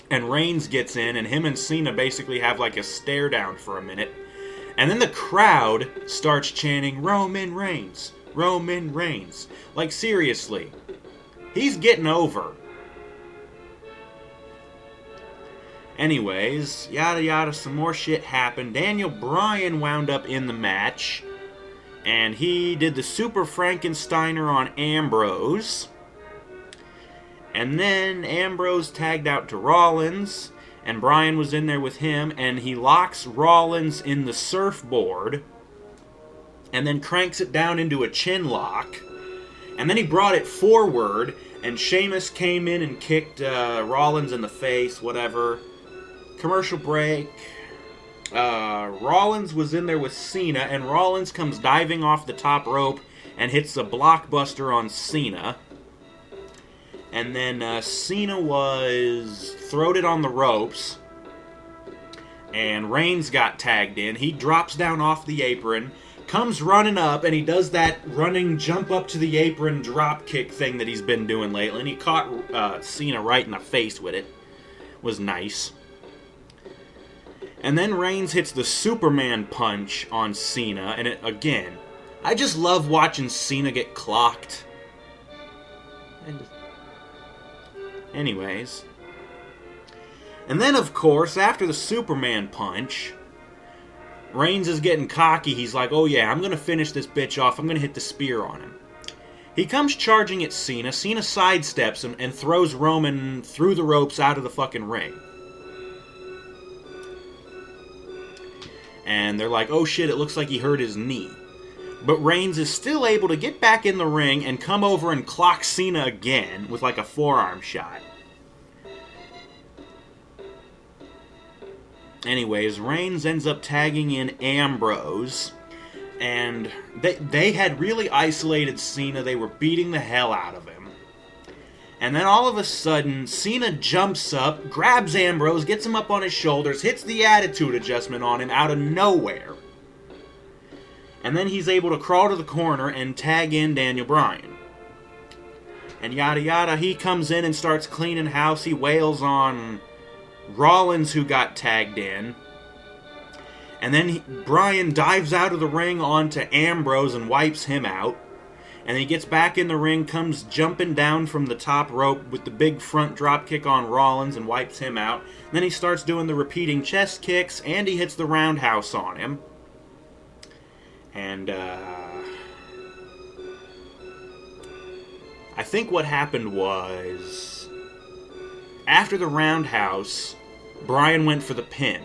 And Reigns gets in, and him and Cena basically have like a stare down for a minute. And then the crowd starts chanting, Roman Reigns, Roman Reigns. Like, seriously. He's getting over. Anyways, yada yada, some more shit happened. Daniel Bryan wound up in the match. And he did the Super Frankensteiner on Ambrose. And then Ambrose tagged out to Rollins. And Bryan was in there with him. And he locks Rollins in the surfboard. And then cranks it down into a chin lock. And then he brought it forward. And Sheamus came in and kicked Rollins in the face, whatever. Commercial break. Rollins was in there with Cena, and Rollins comes diving off the top rope and hits a blockbuster on Cena. And then Cena was throated on the ropes, and Reigns got tagged in. He drops down off the apron, comes running up, and he does that running jump up to the apron drop kick thing that he's been doing lately, and he caught Cena right in the face with it. Was nice. And then Reigns hits the Superman punch on Cena, and again, I just love watching Cena get clocked. Anyways. And then, of course, after the Superman punch, Reigns is getting cocky. He's like, oh yeah, I'm going to finish this bitch off. I'm going to hit the spear on him. He comes charging at Cena. Cena sidesteps him and throws Roman through the ropes out of the fucking ring. And they're like, oh shit, it looks like he hurt his knee. But Reigns is still able to get back in the ring and come over and clock Cena again with like a forearm shot. Anyways, Reigns ends up tagging in Ambrose. And they had really isolated Cena. They were beating the hell out of him. And then all of a sudden, Cena jumps up, grabs Ambrose, gets him up on his shoulders, hits the attitude adjustment on him out of nowhere. And then he's able to crawl to the corner and tag in Daniel Bryan. And yada yada, he comes in and starts cleaning house. He wails on Rollins, who got tagged in. And then Bryan dives out of the ring onto Ambrose and wipes him out. And he gets back in the ring, comes jumping down from the top rope with the big front drop kick on Rollins and wipes him out. And then he starts doing the repeating chest kicks, and he hits the roundhouse on him. And I think what happened was, after the roundhouse, Bryan went for the pin,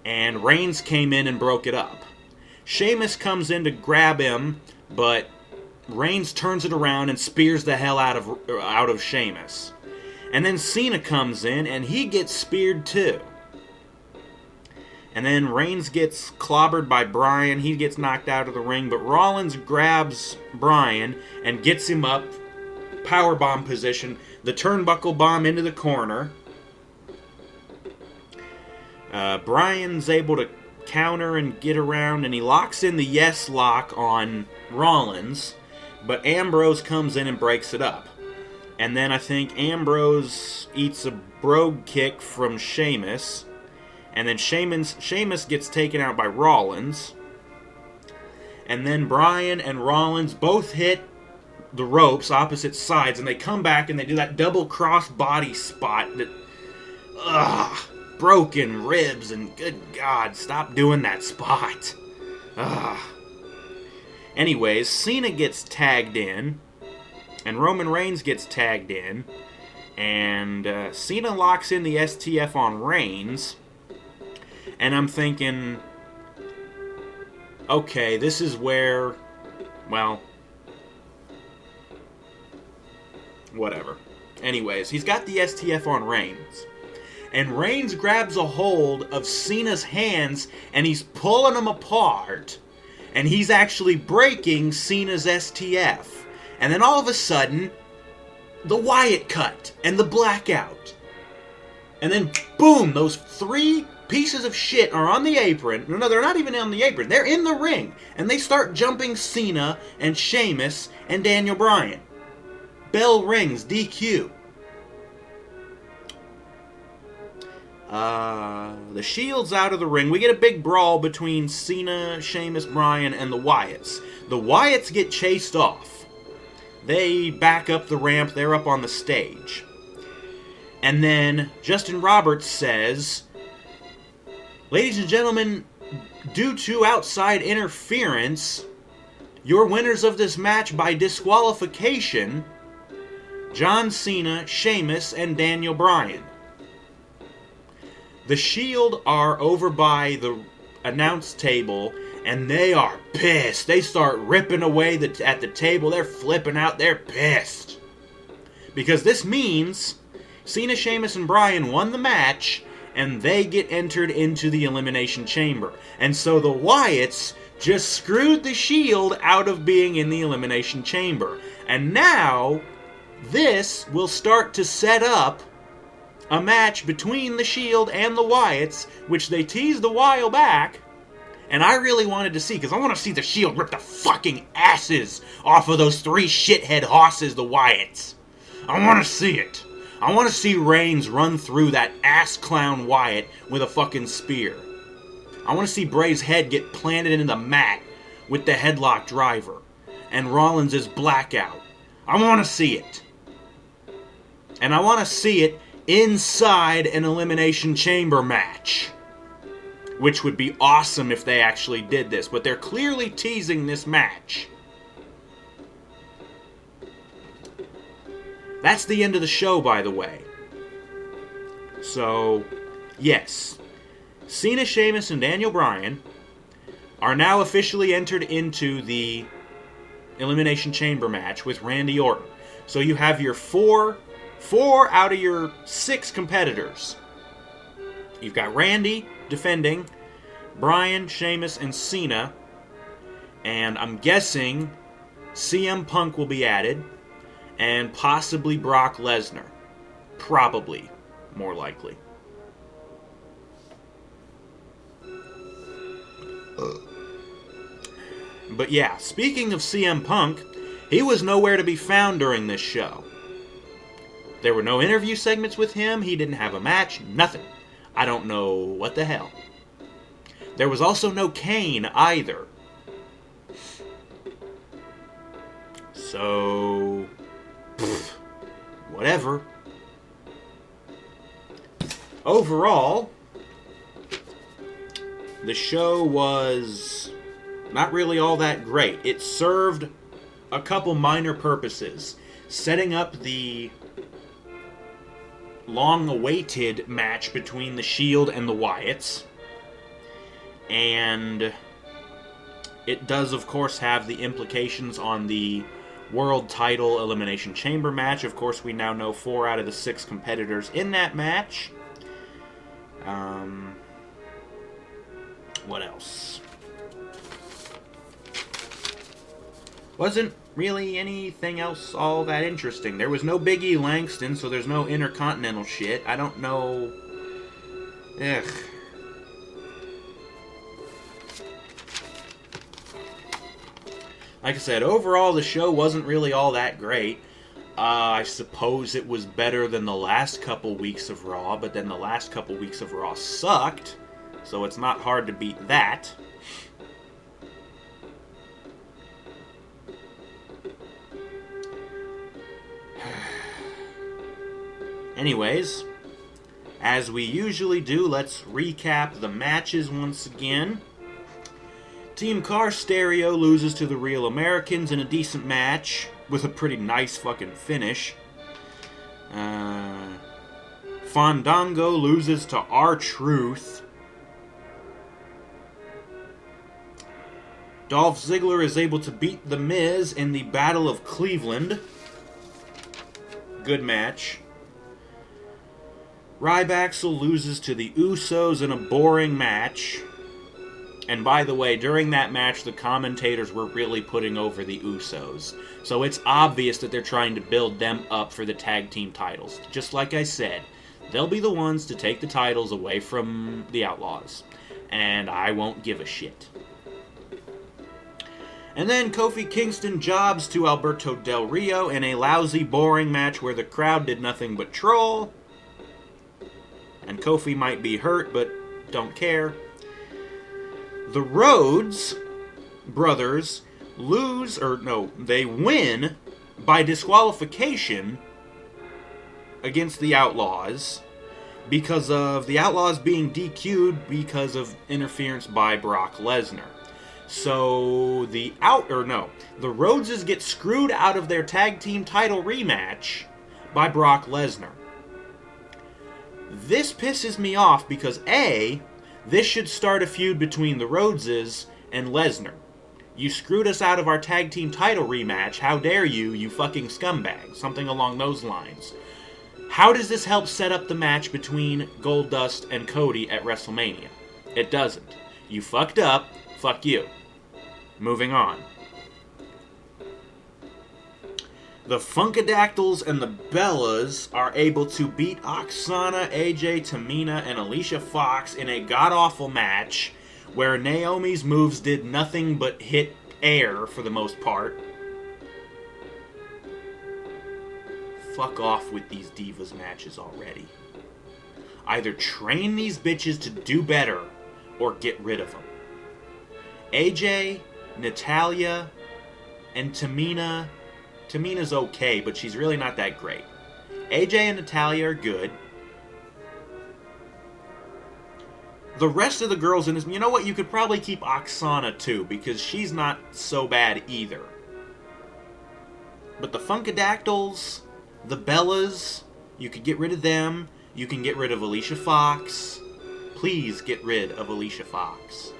and Reigns came in and broke it up. Sheamus comes in to grab him, but Reigns turns it around and spears the hell out of Sheamus. And then Cena comes in, and he gets speared too. And then Reigns gets clobbered by Bryan. He gets knocked out of the ring, but Rollins grabs Bryan and gets him up, powerbomb position, the turnbuckle bomb into the corner. Bryan's able to counter and get around, and he locks in the yes lock on Rollins. But Ambrose comes in and breaks it up. And then I think Ambrose eats a brogue kick from Sheamus. And then Sheamus gets taken out by Rollins. And then Bryan and Rollins both hit the ropes opposite sides. And they come back and they do that double cross body spot that... broken ribs, and good God, stop doing that spot. Anyways, Cena gets tagged in, and Roman Reigns gets tagged in, and Cena locks in the STF on Reigns, and I'm thinking, okay, this is where, well, whatever. Anyways, he's got the STF on Reigns, and Reigns grabs a hold of Cena's hands, and he's pulling them apart, and he's actually breaking Cena's STF. And then all of a sudden, the Wyatt cut and the blackout. And then, boom, those three pieces of shit are on the apron. No, they're not even on the apron. They're in the ring. And they start jumping Cena and Sheamus and Daniel Bryan. Bell rings, DQ. The Shield's out of the ring. We get a big brawl between Cena, Sheamus, Bryan, and the Wyatts. The Wyatts get chased off. They back up the ramp. They're up on the stage. And then Justin Roberts says, ladies and gentlemen, due to outside interference, your winners of this match by disqualification, John Cena, Sheamus, and Daniel Bryan. The Shield are over by the announce table, and they are pissed. They start ripping away at the table. They're flipping out. They're pissed. Because this means Cena, Sheamus, and Bryan won the match, and they get entered into the Elimination Chamber. And so the Wyatts just screwed the Shield out of being in the Elimination Chamber. And now, this will start to set up a match between the Shield and the Wyatts, which they teased a while back, and I really wanted to see, because I want to see the Shield rip the fucking asses off of those 3 shithead hosses, the Wyatts. I want to see it. I want to see Reigns run through that ass clown Wyatt with a fucking spear. I want to see Bray's head get planted into the mat with the headlock driver, and Rollins' blackout. I want to see it. And I want to see it inside an Elimination Chamber match. Which would be awesome if they actually did this. But they're clearly teasing this match. That's the end of the show, by the way. So, yes. Cena, Sheamus, and Daniel Bryan are now officially entered into the Elimination Chamber match with Randy Orton. So you have your four out of your 6 competitors. You've got Randy defending, Bryan, Sheamus, and Cena. And I'm guessing CM Punk will be added. And possibly Brock Lesnar. Probably, more likely. But yeah, speaking of CM Punk, he was nowhere to be found during this show. There were no interview segments with him, he didn't have a match, nothing. I don't know what the hell. There was also no Kane either. So, whatever. Overall, the show was not really all that great. It served a couple minor purposes. Setting up the long-awaited match between the Shield and the Wyatts. And it does, of course, have the implications on the World Title Elimination Chamber match. Of course, we now know 4 out of the 6 competitors in that match. What else? Wasn't really anything else all that interesting. There was no Big E Langston, so there's no Intercontinental shit. I don't know. Ugh. Like I said, overall the show wasn't really all that great. I suppose it was better than the last couple weeks of Raw, but then the last couple weeks of Raw sucked, so it's not hard to beat that. Anyways, as we usually do, let's recap the matches once again. Team Car Stereo loses to the Real Americans in a decent match with a pretty nice fucking finish. Fandango loses to R-Truth. Dolph Ziggler is able to beat The Miz in the Battle of Cleveland. Good match. Rybacksel loses to the Usos in a boring match. And by the way, during that match, the commentators were really putting over the Usos. So it's obvious that they're trying to build them up for the tag team titles. Just like I said, they'll be the ones to take the titles away from the Outlaws. And I won't give a shit. And then Kofi Kingston jobs to Alberto Del Rio in a lousy, boring match where the crowd did nothing but troll. And Kofi might be hurt, but don't care. The Rhodes brothers they win by disqualification against the Outlaws because of the Outlaws being DQ'd because of interference by Brock Lesnar. So the Rhodeses get screwed out of their tag team title rematch by Brock Lesnar. This pisses me off because A, this should start a feud between the Rhodeses and Lesnar. You screwed us out of our tag team title rematch. How dare you, you fucking scumbag. Something along those lines. How does this help set up the match between Goldust and Cody at WrestleMania? It doesn't. You fucked up. Fuck you. Moving on. The Funkadactyls and the Bellas are able to beat Oksana, AJ, Tamina, and Alicia Fox in a god-awful match where Naomi's moves did nothing but hit air for the most part. Fuck off with these Divas matches already. Either train these bitches to do better or get rid of them. AJ, Natalya, and Tamina. Tamina's okay, but she's really not that great. AJ and Natalya are good. The rest of the girls in this... You know what? You could probably keep Oksana, too, because she's not so bad either. But the Funkadactyls, the Bellas, you could get rid of them. You can get rid of Alicia Fox. Please get rid of Alicia Fox.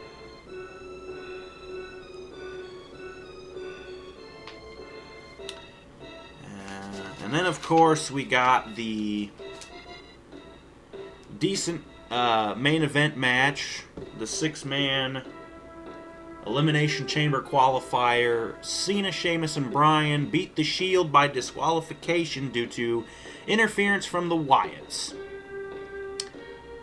And then, of course, we got the decent main event match. The 6-man Elimination Chamber qualifier. Cena, Sheamus, and Bryan beat the Shield by disqualification due to interference from the Wyatts.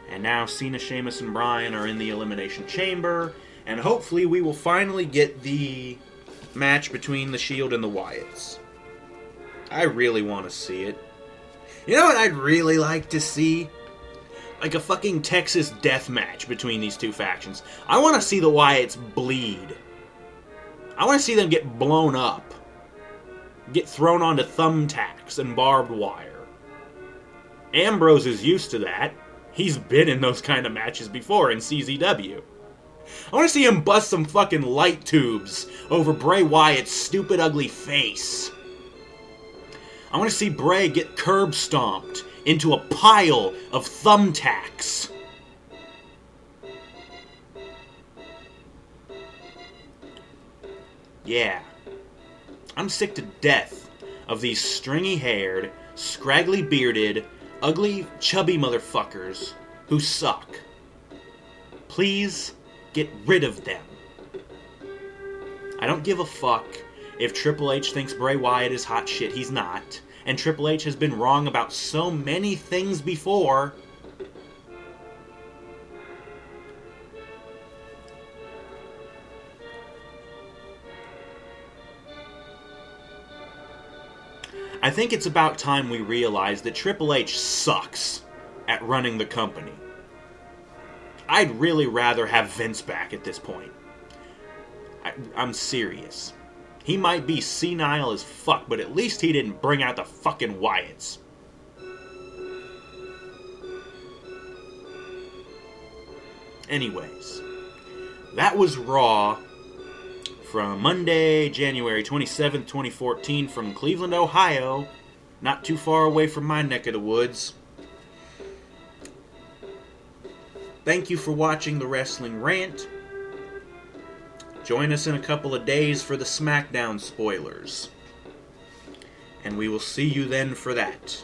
And now Cena, Sheamus, and Bryan are in the Elimination Chamber. And hopefully we will finally get the match between the Shield and the Wyatts. I really want to see it. You know what I'd really like to see? Like a fucking Texas death match between these two factions. I want to see the Wyatts bleed. I want to see them get blown up. Get thrown onto thumbtacks and barbed wire. Ambrose is used to that. He's been in those kind of matches before in CZW. I want to see him bust some fucking light tubes over Bray Wyatt's stupid, ugly face. I want to see Bray get curb stomped into a pile of thumbtacks. Yeah. I'm sick to death of these stringy-haired, scraggly-bearded, ugly, chubby motherfuckers who suck. Please get rid of them. I don't give a fuck if Triple H thinks Bray Wyatt is hot shit. He's not. And Triple H has been wrong about so many things before. I think it's about time we realize that Triple H sucks at running the company. I'd really rather have Vince back at this point. I'm serious. He might be senile as fuck, but at least he didn't bring out the fucking Wyatts. Anyways, that was Raw from Monday, January 27th, 2014 from Cleveland, Ohio. Not too far away from my neck of the woods. Thank you for watching the Wrestling Rant. Join us in a couple of days for the SmackDown spoilers. And we will see you then for that.